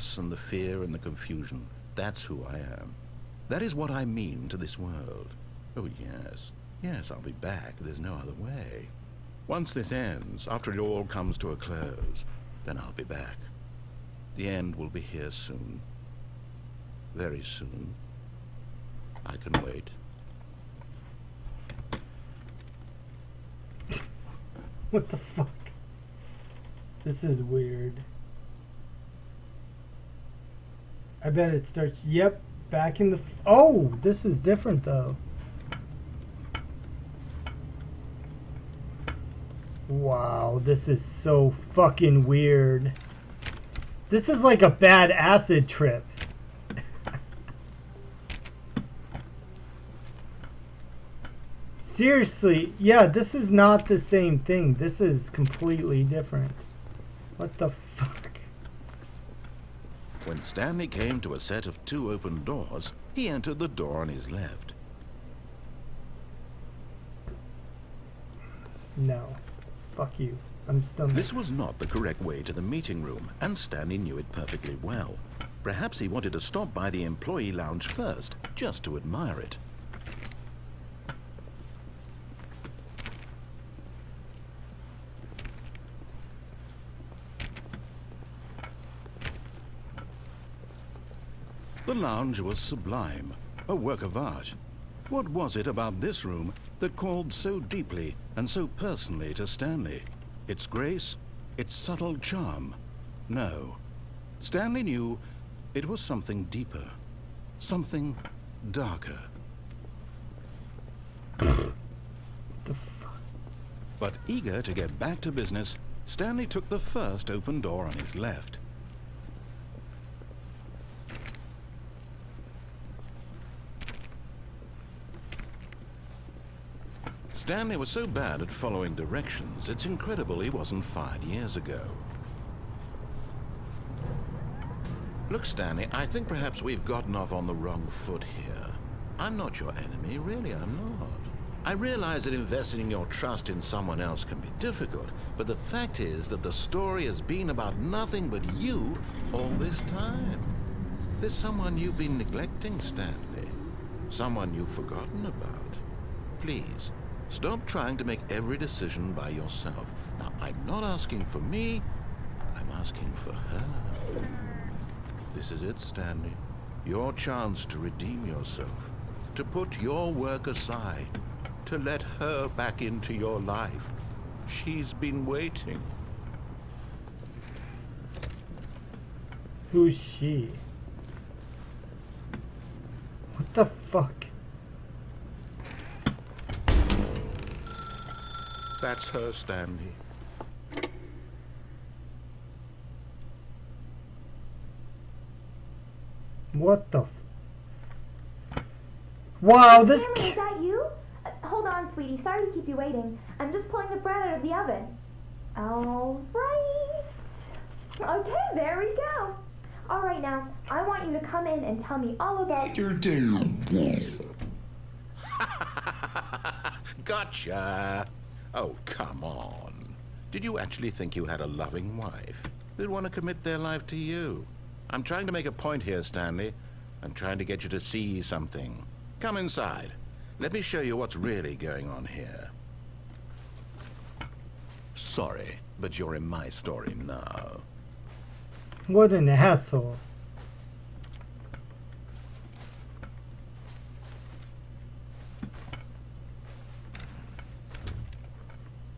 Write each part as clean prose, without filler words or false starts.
chaos and the fear and the confusion. That's who I am. That is what I mean to this world. Oh, yes. Yes, I'll be back. There's no other way. Once this ends, after it all comes to a close, then I'll be back. The end will be here soon. Very soon. I can wait. What the fuck? This is weird. I bet it starts, yep, back in the... Oh, this is different though. Wow, this is so fucking weird. This is like a bad acid trip. Seriously, yeah, this is not the same thing. This is completely different. What the fuck? When Stanley came to a set of 2 open doors, he entered the door on his left. No. Fuck you. I'm stomach. This was not the correct way to the meeting room, and Stanley knew it perfectly well. Perhaps he wanted to stop by the employee lounge first, just to admire it. The lounge was sublime, a work of art. What was it about this room that called so deeply and so personally to Stanley? Its grace? Its subtle charm? No. Stanley knew it was something deeper, something darker. The fuck? But eager to get back to business, Stanley took the first open door on his left. Stanley was so bad at following directions, it's incredible he wasn't fired years ago. Look, Stanley, I think perhaps we've gotten off on the wrong foot here. I'm not your enemy, really, I'm not. I realize that investing your trust in someone else can be difficult, but the fact is that the story has been about nothing but you all this time. There's someone you've been neglecting, Stanley. Someone you've forgotten about. Please. Stop trying to make every decision by yourself. Now, I'm not asking for me, I'm asking for her. This is it, Stanley. Your chance to redeem yourself, to put your work aside, to let her back into your life. She's been waiting. Who's she? What the fuck? That's her, Stanley. What the Wow, this Stanley, is that you? Hold on, sweetie. Sorry to keep you waiting. I'm just pulling the bread out of the oven. All right. Okay, there we go. All right, now, I want you to come in and tell me all about your day. Gotcha. Oh, come on. Did you actually think you had a loving wife who'd want to commit their life to you? I'm trying to make a point here, Stanley. I'm trying to get you to see something. Come inside. Let me show you what's really going on here. Sorry, but you're in my story now. What an asshole.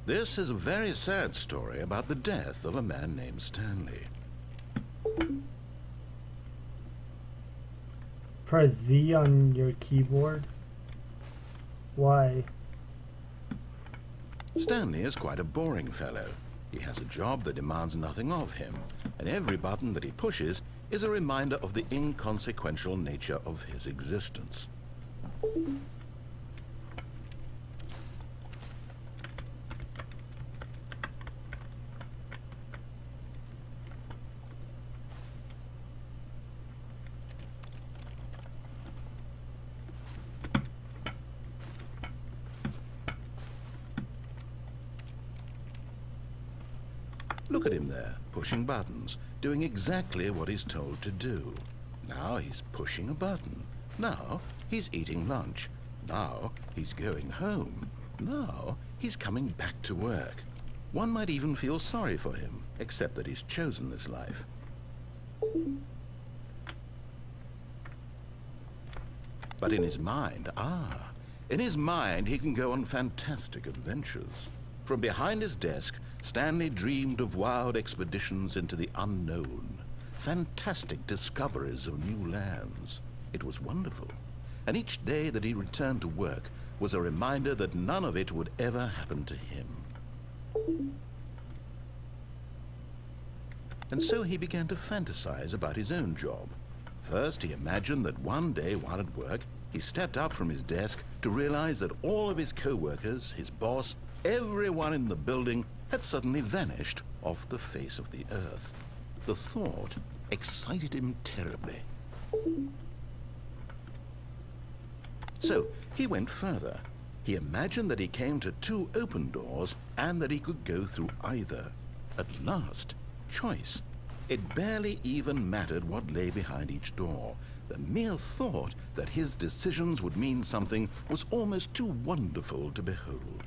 This is a very sad story about the death of a man named Stanley. Press Z on your keyboard. Why? Stanley is quite a boring fellow. He has a job that demands nothing of him, and every button that he pushes is a reminder of the inconsequential nature of his existence. Look at him there, pushing buttons, doing exactly what he's told to do. Now he's pushing a button. Now he's eating lunch. Now he's going home. Now he's coming back to work. One might even feel sorry for him, except that he's chosen this life. But in his mind, in his mind he can go on fantastic adventures. From behind his desk, Stanley dreamed of wild expeditions into the unknown, fantastic discoveries of new lands. It was wonderful, and each day that he returned to work was a reminder that none of it would ever happen to him. And so he began to fantasize about his own job. First, he imagined that one day while at work, he stepped up from his desk to realize that all of his co-workers, his boss, everyone in the building had suddenly vanished off the face of the earth. The thought excited him terribly. So he went further. He imagined that he came to 2 open doors and that he could go through either. At last, choice. It barely even mattered what lay behind each door. The mere thought that his decisions would mean something was almost too wonderful to behold.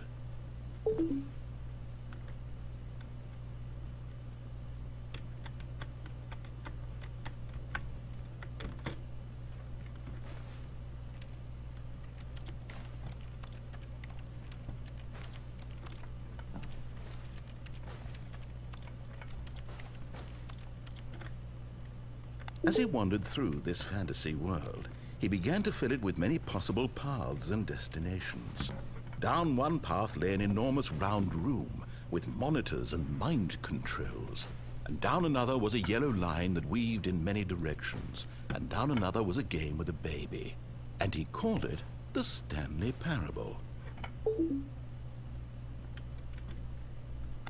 As he wandered through this fantasy world, he began to fill it with many possible paths and destinations. Down one path lay an enormous round room with monitors and mind controls. And down another was a yellow line that weaved in many directions. And down another was a game with a baby. And he called it the Stanley Parable.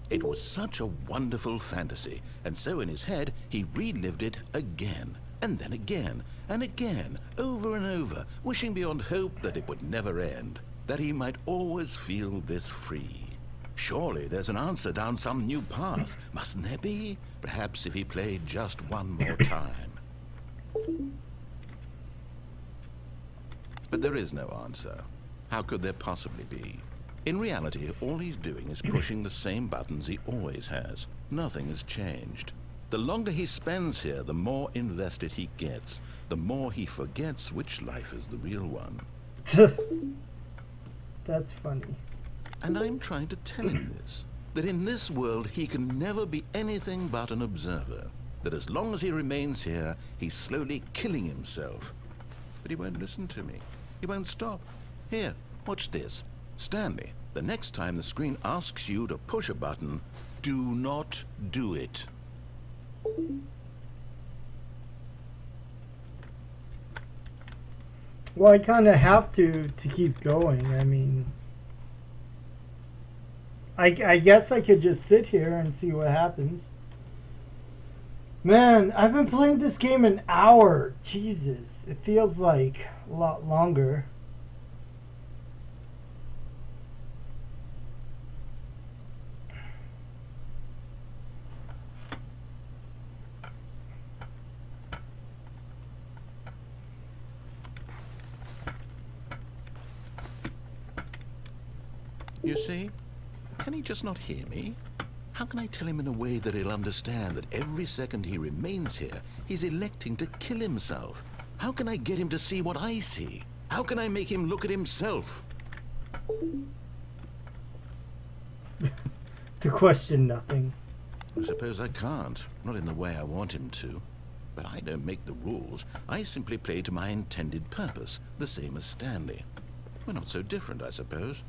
It was such a wonderful fantasy, and so in his head he relived it again, and then again, and again, over and over, wishing beyond hope that it would never end, that he might always feel this free. Surely there's an answer down some new path, mustn't there be? Perhaps if he played just one more time. But there is no answer. How could there possibly be? In reality, all he's doing is pushing the same buttons he always has. Nothing has changed. The longer he spends here, the more invested he gets, the more he forgets which life is the real one. That's funny. And I'm trying to tell him this, that in this world he can never be anything but an observer, that as long as he remains here, he's slowly killing himself. But he won't listen to me. He won't stop. Here, watch this. Stanley, the next time the screen asks you to push a button, do not do it. Well, I kind of have to keep going. I mean, I guess I could just sit here and see what happens. Man, I've been playing this game an hour. Jesus, it feels like a lot longer. You see? Can he just not hear me? How can I tell him in a way that he'll understand that every second he remains here, he's electing to kill himself? How can I get him to see what I see? How can I make him look at himself? To question nothing. I suppose I can't. Not in the way I want him to. But I don't make the rules. I simply play to my intended purpose, the same as Stanley. We're not so different, I suppose.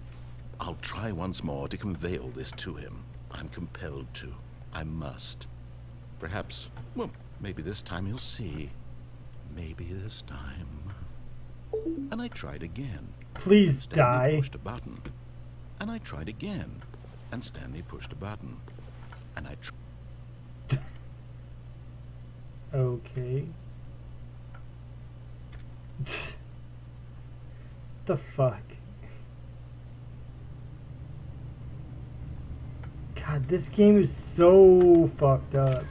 I'll try once more to convey all this to him. I'm compelled to. I must. Perhaps, well, maybe this time he'll see. Maybe this time. And I tried again. Please Stanley die. pushed a button. And I tried again. And Stanley pushed a button. And I tried. Okay. The fuck? God God, this game is so fucked up.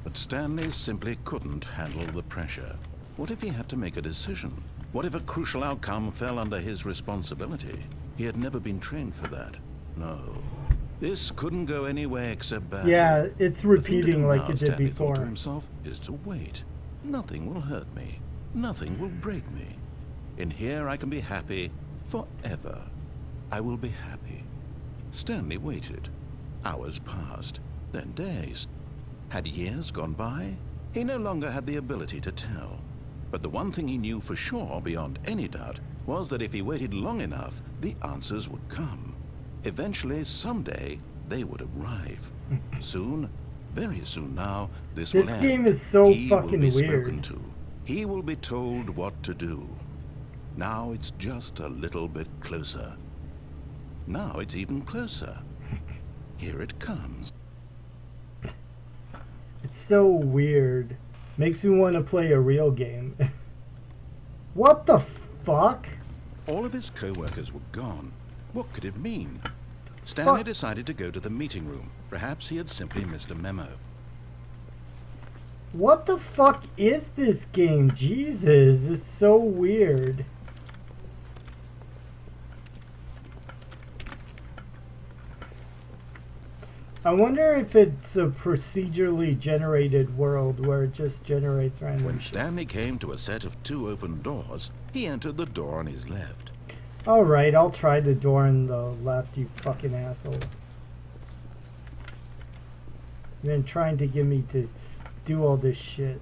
But Stanley simply couldn't handle the pressure. What if he had to make a decision? What if a crucial outcome fell under his responsibility? He had never been trained for that. No. This couldn't go any way except badly. Yeah, it's repeating like it did Stanley thought to before. himself, is to wait. Nothing will hurt me. Nothing will break me. In here I can be happy forever. I will be happy. Stanley waited. Hours passed, then days. Had years gone by? He no longer had the ability to tell. But the one thing he knew for sure, beyond any doubt, was that if he waited long enough, the answers would come. Eventually, someday, they would arrive. Soon, very soon now, this will end. game is so He fucking will be weird. spoken to. He will be told what to do. Now it's just a little bit closer. Now it's even closer. Here it comes. It's so weird. Makes me want to play a real game. What the fuck? All of his co-workers were gone. What could it mean? Stanley Fuck. decided to go to the meeting room. Perhaps he had simply missed a memo. What the fuck is this game? Jesus, it's so weird. I wonder if it's a procedurally generated world where it just generates random When shit. Stanley came to a set of 2 open doors, he entered the door on his left. Alright, I'll try the door on the left, you fucking asshole. You've been trying to get me to do all this shit.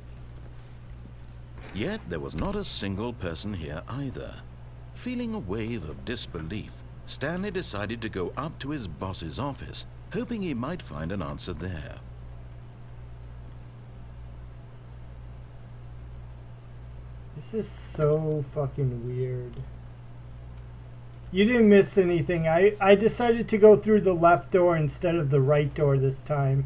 Yet there was not a single person here either. Feeling a wave of disbelief, Stanley decided to go up to his boss's office, hoping he might find an answer there. This is so fucking weird. You didn't miss anything. I decided to go through the left door instead of the right door this time.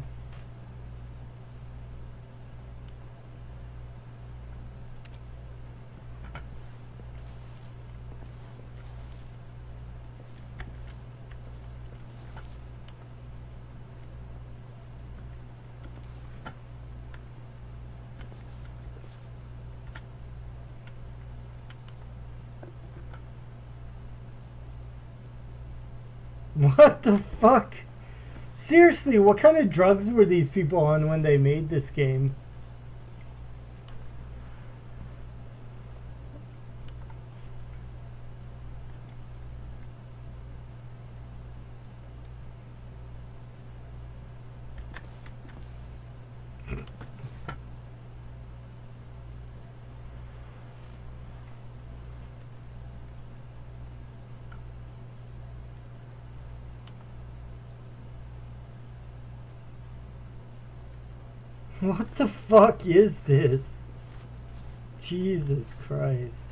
What the fuck? Seriously, what kind of drugs were these people on when they made this game? What the fuck is this? Jesus Christ.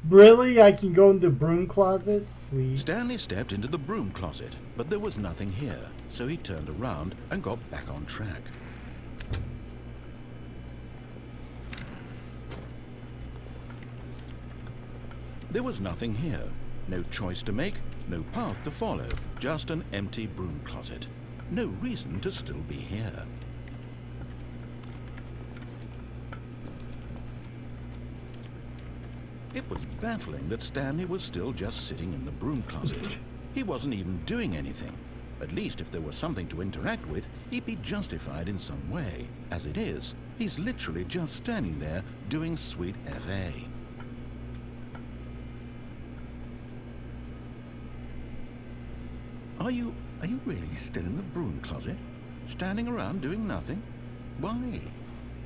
Really? I can go in the broom closet? Sweet. Stanley stepped into the broom closet, but there was nothing here, so he turned around and got back on track. There was nothing here. No choice to make, no path to follow, just an empty broom closet. No reason to still be here. It was baffling that Stanley was still just sitting in the broom closet. He wasn't even doing anything. At least if there was something to interact with, he'd be justified in some way. As it is, he's literally just standing there doing sweet FA. Are you really still in the broom closet? Standing around doing nothing? Why?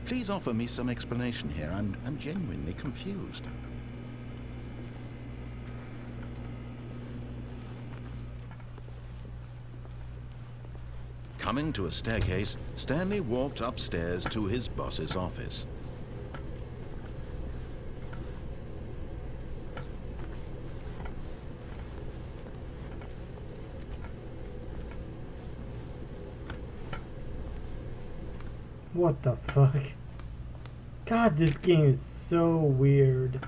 Please offer me some explanation here. I'm genuinely confused. Coming to a staircase, Stanley walked upstairs to his boss's office. What the fuck? God, this game is so weird.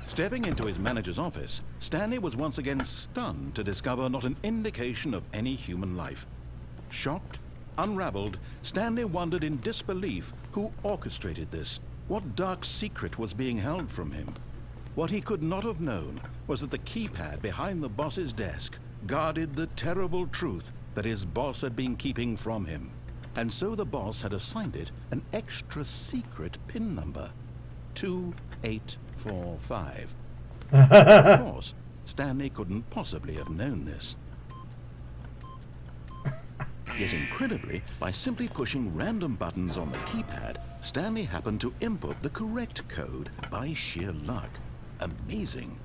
Stepping into his manager's office, Stanley was once again stunned to discover not an indication of any human life. Shocked, unraveled, Stanley wondered in disbelief who orchestrated this. What dark secret was being held from him? What he could not have known was that the keypad behind the boss's desk guarded the terrible truth that his boss had been keeping from him. And so the boss had assigned it an extra secret PIN number. 2845. Of course, Stanley couldn't possibly have known this. Yet incredibly, by simply pushing random buttons on the keypad, Stanley happened to input the correct code by sheer luck. Amazing.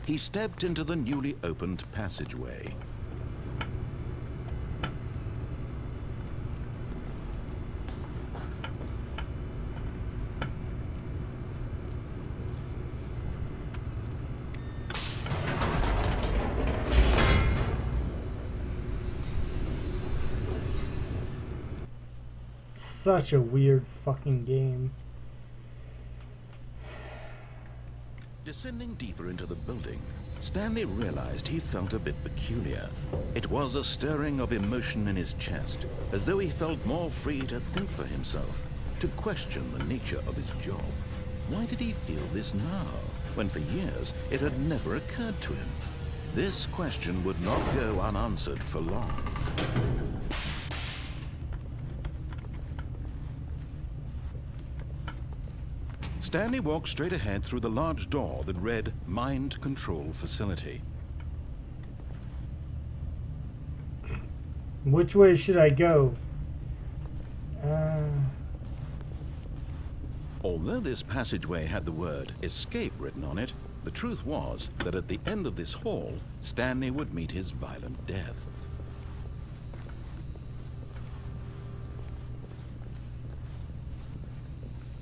He stepped into the newly opened passageway. Such a weird fucking game. Descending deeper into the building, Stanley realized he felt a bit peculiar. It was a stirring of emotion in his chest, as though he felt more free to think for himself, to question the nature of his job. Why did he feel this now, when for years it had never occurred to him? This question would not go unanswered for long. Stanley walked straight ahead through the large door that read Mind Control Facility. Which way should I go? Although this passageway had the word escape written on it, the truth was that at the end of this hall, Stanley would meet his violent death.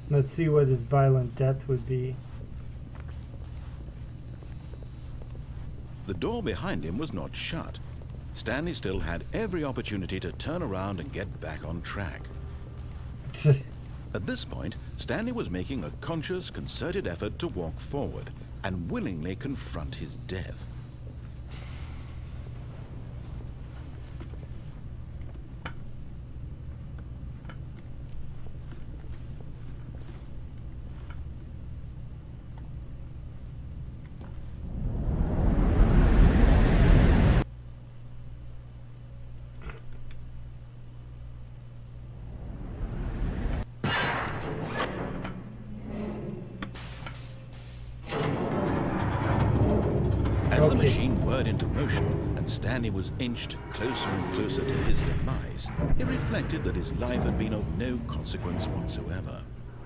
Let's see what his violent death would be. The door behind him was not shut. Stanley still had every opportunity to turn around and get back on track. At this point, Stanley was making a conscious, concerted effort to walk forward and willingly confront his death. As the machine whirred into motion and Stanley was inched closer and closer to his demise, he reflected that his life had been of no consequence whatsoever.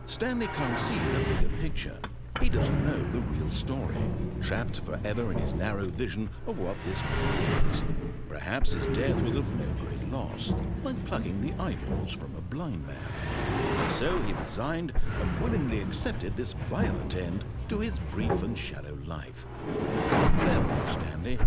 Stanley can't see the bigger picture. He doesn't know the real story, trapped forever in his narrow vision of what this world is. Perhaps his death was of no great loss, like plucking the eyeballs from a blind man. So he resigned and willingly accepted this violent end to his brief and shallow life. Farewell, Stanley.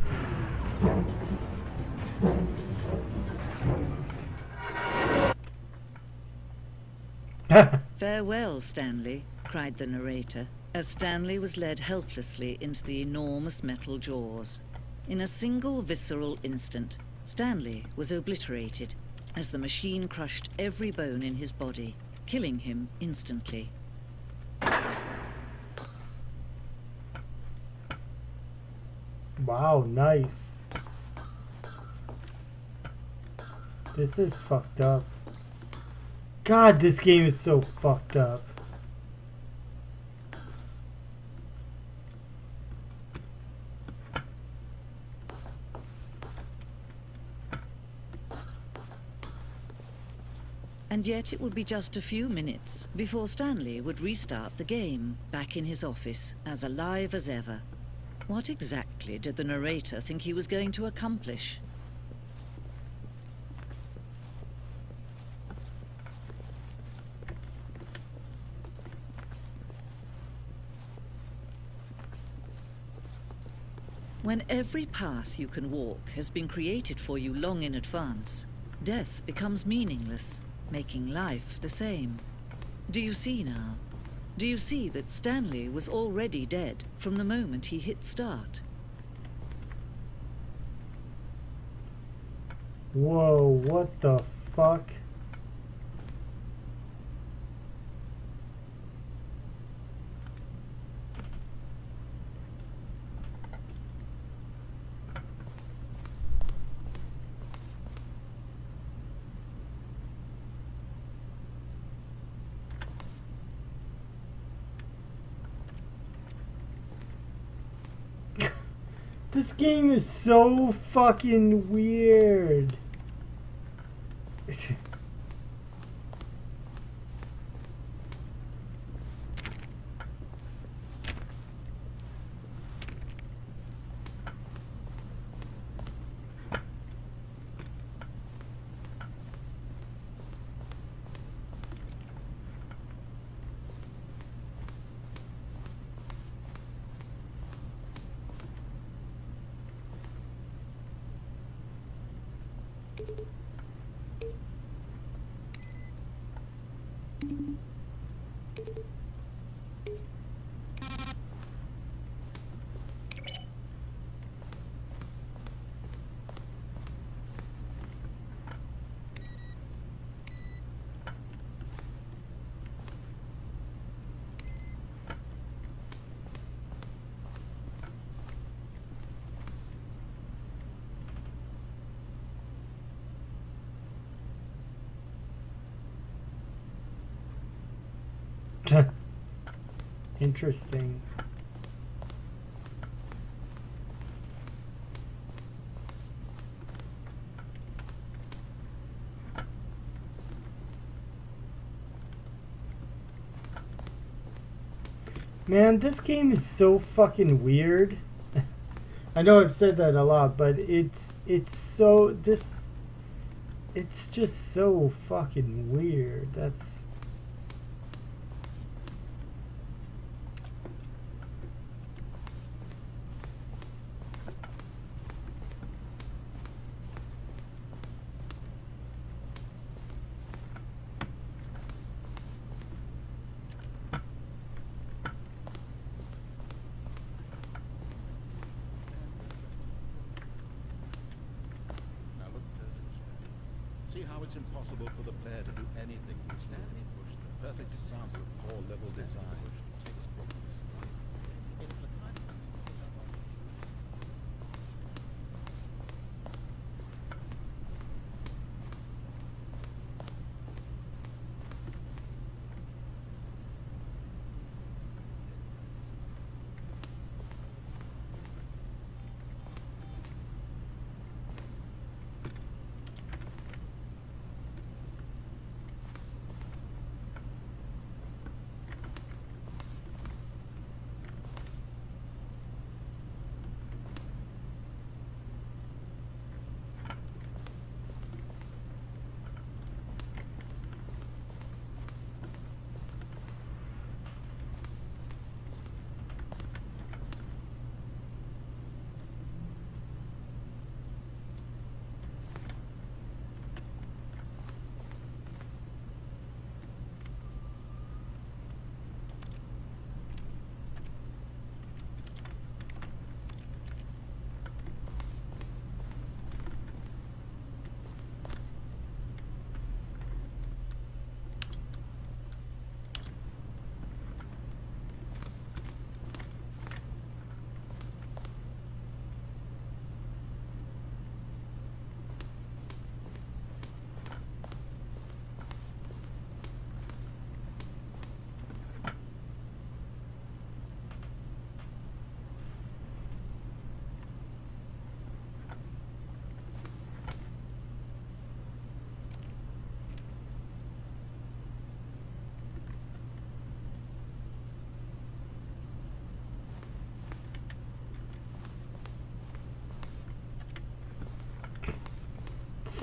Farewell, Stanley, cried the narrator, as Stanley was led helplessly into the enormous metal jaws. In a single visceral instant, Stanley was obliterated as the machine crushed every bone in his body, killing him instantly. Wow, nice. This is fucked up. God, this game is so fucked up. And yet it would be just a few minutes before Stanley would restart the game, back in his office, as alive as ever. What exactly did the narrator think he was going to accomplish? When every path you can walk has been created for you long in advance, death becomes meaningless, making life the same. Do you see now? Do you see that Stanley was already dead from the moment he hit start? Whoa, what the fuck? This game is so fucking weird. Interesting. Man, this game is so fucking weird. I know I've said that a lot, but it's just so fucking weird. That's Now look closely, Stanley. See how it's impossible for the player to do anything with Stanley Bush, the perfect example of core level design. It's the kind of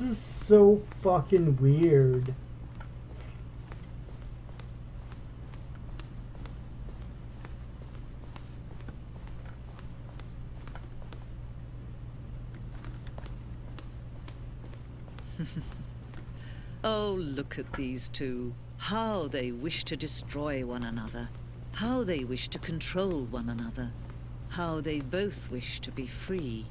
is so fucking weird. Oh, look at these two. How they wish to destroy one another. How they wish to control one another. How they both wish to be free.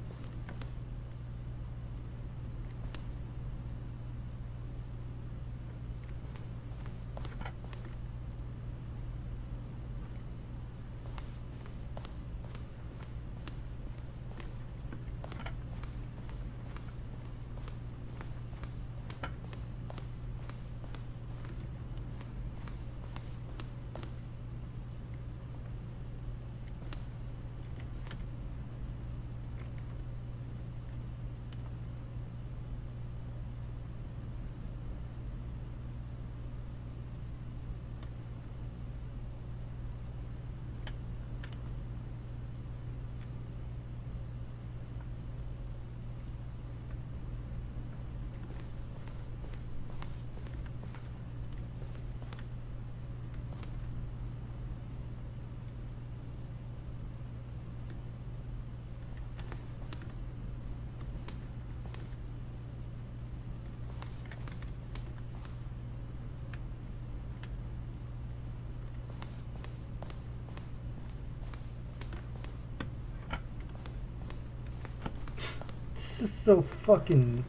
This is so fucking...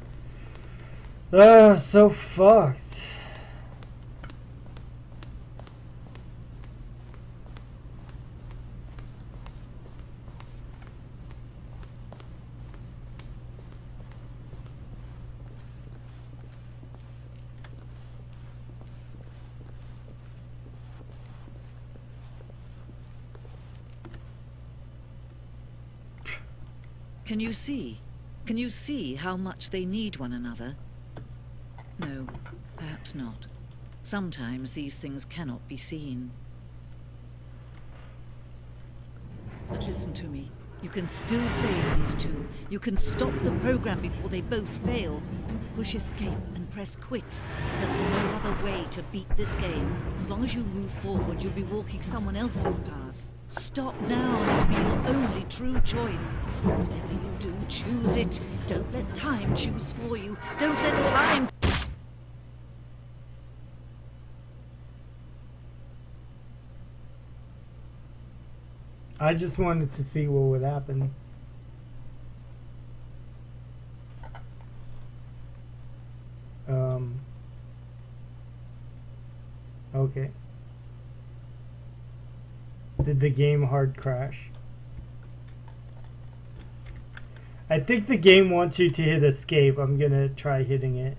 so fucked. Can you see? Can you see how much they need one another? No, perhaps not. Sometimes these things cannot be seen. But listen to me. You can still save these two. You can stop the program before they both fail. Push escape and press quit. There's no other way to beat this game. As long as you move forward, you'll be walking someone else's path. Stop now and it'll be your only true choice. Whatever you do, choose it. Don't let time choose for you. Don't let time... I just wanted to see what would happen. Okay. Did the game hard crash? I think the game wants you to hit escape. I'm gonna try hitting it.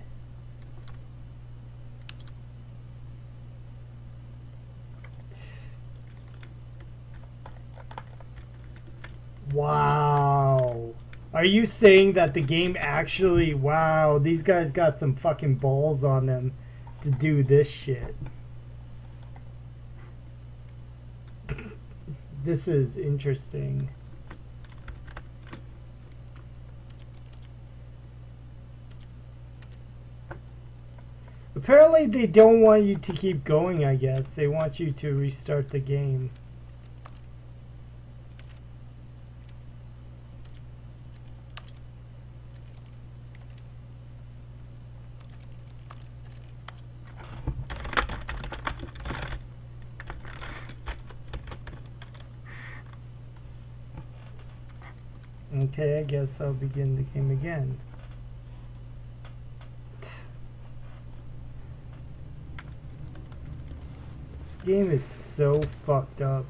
Wow. Are you saying that the game actually... Wow, these guys got some fucking balls on them to do this shit. This is interesting. Apparently they don't want you to keep going, I guess. They want you to restart the game. Okay, I guess I'll begin the game again. This game is so fucked up.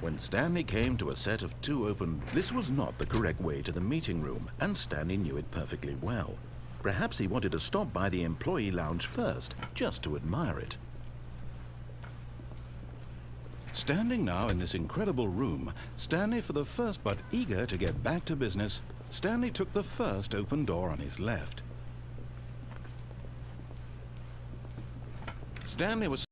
When Stanley came to a set of two open, this was not the correct way to the meeting room, and Stanley knew it perfectly well. Perhaps he wanted to stop by the employee lounge first, just to admire it. Standing now in this incredible room, Stanley for the first but eager to get back to business, Stanley took the first open door on his left. Stanley was